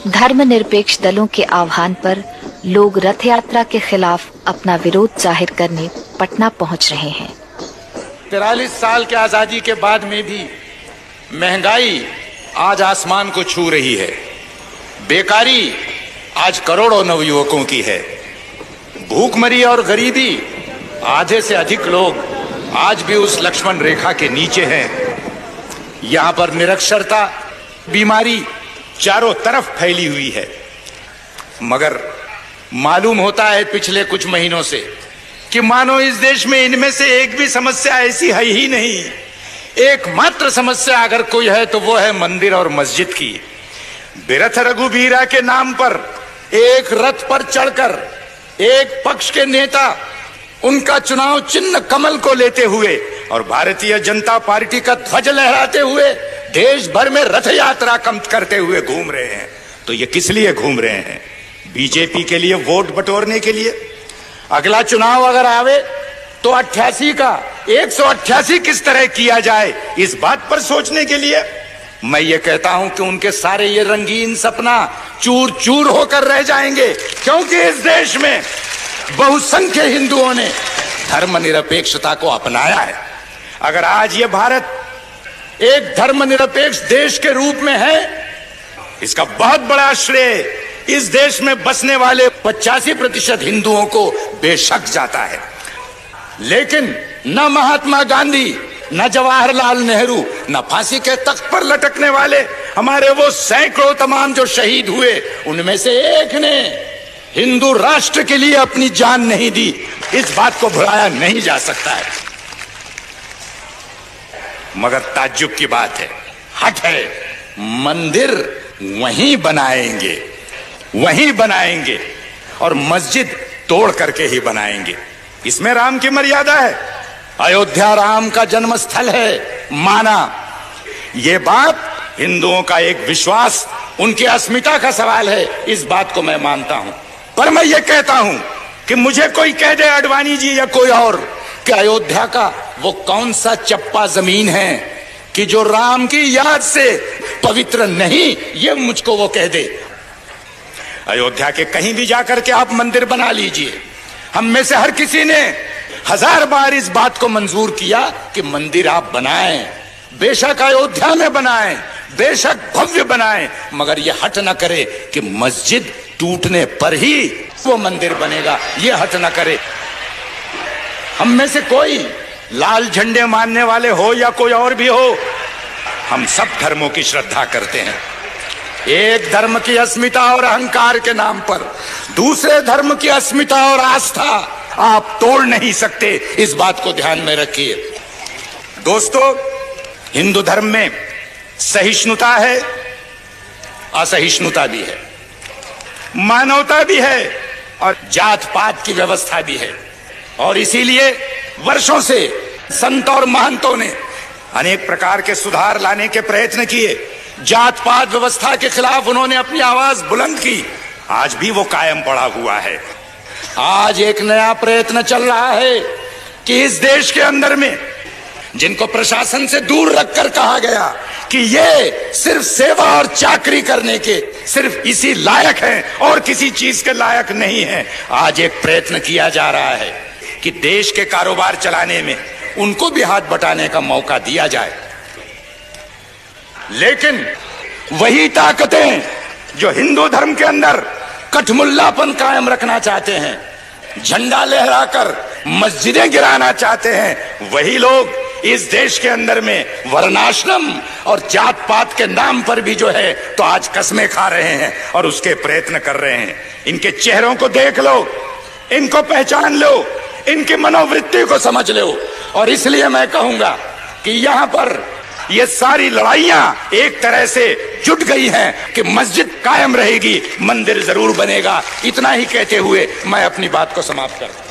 धर्मनिरपेक्ष दलों के आह्वान पर लोग रथ यात्रा के खिलाफ अपना विरोध जाहिर करने पटना पहुंच रहे हैं। 43 साल के आजादी के बाद में भी महंगाई आज आसमान को छू रही है। बेकारी आज करोड़ों नवयुवकों की है। भूखमरी और गरीबी, आधे से अधिक लोग आज भी उस लक्ष्मण रेखा के नीचे हैं। यहां पर निरक्षरता, बीमारी चारों तरफ फैली हुई है। मगर मालूम होता है पिछले कुछ महीनों से कि मानो इस देश में इनमें से एक भी समस्या ऐसी है ही नहीं। एकमात्र समस्या अगर कोई है तो वो है मंदिर और मस्जिद की। बिरथ रघुबीरा के नाम पर एक रथ पर चढ़कर एक पक्ष के नेता उनका चुनाव चिन्ह कमल को लेते हुए और भारतीय जनता पार्टी का ध्वज लहराते हुए देश भर में रथ यात्रा करते हुए घूम रहे हैं। तो ये किस लिए घूम रहे हैं? बीजेपी के लिए वोट बटोरने के लिए। अगला चुनाव अगर आवे तो 88 का 188 किस तरह किया जाए, इस बात पर सोचने के लिए। मैं ये कहता हूं कि उनके सारे ये रंगीन सपना चूर चूर होकर रह जाएंगे, क्योंकि इस देश में बहुसंख्य हिंदुओं ने धर्मनिरपेक्षता को अपनाया है। अगर आज ये भारत एक धर्मनिरपेक्ष देश के रूप में है, इसका बहुत बड़ा श्रेय इस देश में बसने वाले 85% हिंदुओं को बेशक जाता है। लेकिन न महात्मा गांधी, न जवाहरलाल नेहरू, न फांसी के तख्त पर लटकने वाले हमारे वो सैकड़ों तमाम जो शहीद हुए, उनमें से एक ने हिंदू राष्ट्र के लिए अपनी जान नहीं दी। इस बात को भुलाया नहीं जा सकता है। मगर ताज्जुब की बात है, हट है, मंदिर वहीं बनाएंगे और मस्जिद तोड़ करके ही बनाएंगे। इसमें राम की मर्यादा है। अयोध्या राम का जन्म स्थल है, माना। ये बात हिंदुओं का एक विश्वास, उनकी अस्मिता का सवाल है, इस बात को मैं मानता हूं। पर मैं ये कहता हूं कि मुझे कोई कह दे, अडवाणी जी या कोई और, कि अयोध्या का वो कौन सा चप्पा जमीन है कि जो राम की याद से पवित्र नहीं, ये मुझको वो कह दे। अयोध्या के कहीं भी जाकर के आप मंदिर बना लीजिए। हम में से हर किसी ने 1000 बार इस बात को मंजूर किया कि मंदिर आप बनाएं, बेशक अयोध्या में बनाएं, बेशक भव्य बनाएं, मगर ये हट न करे कि मस्जिद टूटने पर ही वो मंदिर बनेगा। ये हट न करे। हम में से कोई लाल झंडे मानने वाले हो या कोई और भी हो, हम सब धर्मों की श्रद्धा करते हैं। एक धर्म की अस्मिता और अहंकार के नाम पर दूसरे धर्म की अस्मिता और आस्था आप तोड़ नहीं सकते। इस बात को ध्यान में रखिए। दोस्तों, हिंदू धर्म में सहिष्णुता है, असहिष्णुता भी है, मानवता भी है और जात पात की व्यवस्था भी है। और इसीलिए वर्षों से संत और महंतों ने अनेक प्रकार के सुधार लाने के प्रयत्न किए। जात पात व्यवस्था के खिलाफ उन्होंने अपनी आवाज बुलंद की। आज भी वो कायम पड़ा हुआ है। आज एक नया प्रयत्न चल रहा है कि इस देश के अंदर में जिनको प्रशासन से दूर रखकर कहा गया कि ये सिर्फ सेवा और चाकरी करने के सिर्फ इसी लायक हैं और किसी चीज के लायक नहीं हैं, आज एक प्रयत्न किया जा रहा है कि देश के कारोबार चलाने में उनको भी हाथ बटाने का मौका दिया जाए। लेकिन वही ताकतें जो हिंदू धर्म के अंदर कठमुल्लापन कायम रखना चाहते हैं, झंडा लहराकर मस्जिदें गिराना चाहते हैं, वही लोग इस देश के अंदर में वर्णाश्रम और जात पात के नाम पर भी जो है तो आज कस्में खा रहे हैं और उसके प्रयत्न कर रहे हैं। इनके चेहरों को देख लो, इनको पहचान लो, इनकी मनोवृत्ति को समझ लो। और इसलिए मैं कहूंगा कि यहां पर ये सारी लड़ाइयां एक तरह से जुट गई हैं कि मस्जिद कायम रहेगी, मंदिर जरूर बनेगा। इतना ही कहते हुए मैं अपनी बात को समाप्त करता हूं।